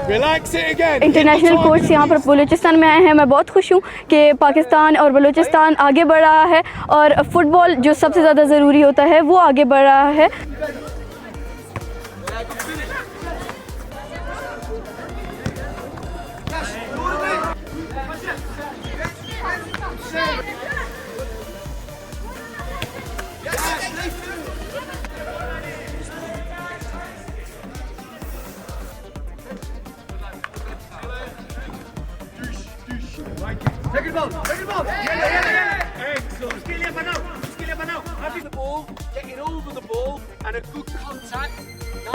International coach यहाँ पर बलूचिस्तान में आए हैं। मैं बहुत खुश हूँ कि पाकिस्तान और बलूचिस्तान आगे बढ़ रहा है और फुटबॉल जो सबसे ज़्यादा ज़रूरी होता है वो आगे बढ़ रहा है। Take it ball. Excellent. उसके लिए बनाओ. Having the ball, getting over the ball, and a good contact.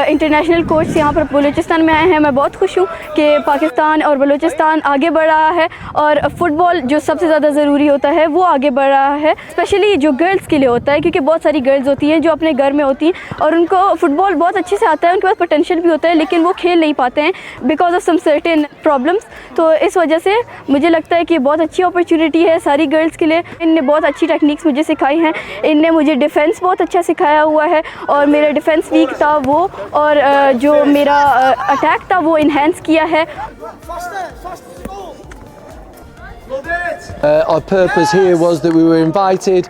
International coach यहाँ पर बलूचिस्तान में आए हैं। मैं बहुत खुश हूँ कि पाकिस्तान और बलूचिस्तान आगे बढ़ रहा है और फुटबॉल जो सबसे ज़्यादा ज़रूरी होता है वो आगे बढ़ रहा है, स्पेशली जो गर्ल्स के लिए होता है, क्योंकि बहुत सारी गर्ल्स होती हैं जो अपने घर में होती हैं और उनको फुटबॉल बहुत अच्छे से आता है, उनके पास पोटेंशियल भी होता है, लेकिन वो खेल नहीं पाते हैं because of some certain problems. तो इस वजह से मुझे लगता है कि बहुत अच्छी अपॉर्चुनिटी है सारी गर्ल्स के लिए। इनने बहुत अच्छी टेक्निक्स मुझे सिखाई हैं, इनने मुझे डिफेंस बहुत अच्छा सिखाया हुआ है और मेरा डिफेंस वीक था वो, और जो मेरा अटैक था वो इन्हेंस किया है। Our purpose here was that we were invited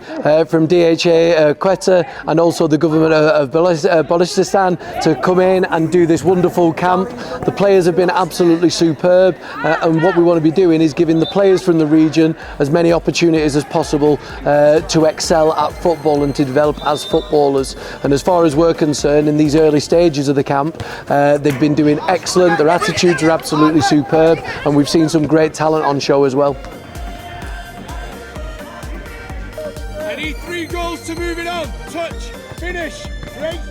from DHA Quetta and also the government of Balochistan to come in and do this wonderful camp. The players have been absolutely superb, and what we want to be doing is giving the players from the region as many opportunities as possible to excel at football and to develop as footballers. And as far as we're concerned, in these early stages of the camp, they've been doing excellent. Their attitudes are absolutely superb, and we've seen some great talent on show as well. I need 3 goals to move it on. Touch, finish, break.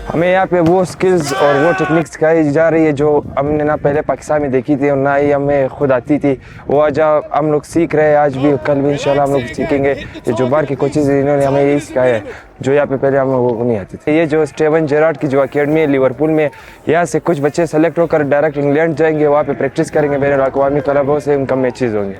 हमें यहाँ पे वो skills और वो techniques सिखाई जा रही है जो हमने ना पहले पाकिस्तान में देखी थी और ना ही हमें खुद आती थी। वो आज हम लोग सीख रहे हैं, आज भी कल भी इंशाल्लाह हम लोग सीखेंगे। ये जो बाहर के कोचेज इन्होंने हमें यही सिखाया है जो यहाँ पे पहले हम लोगों को नहीं आती थी। ये जो स्टीवन जेरार्ड की जो अकेडमी है लिवरपूल में, यहाँ से कुछ बच्चे सेलेक्ट होकर डायरेक्ट इंग्लैंड जाएंगे, वहाँ पे प्रैक्टिस करेंगे, बैनुल अक़वामी क्लबों से उनका मैचेज़ होंगे।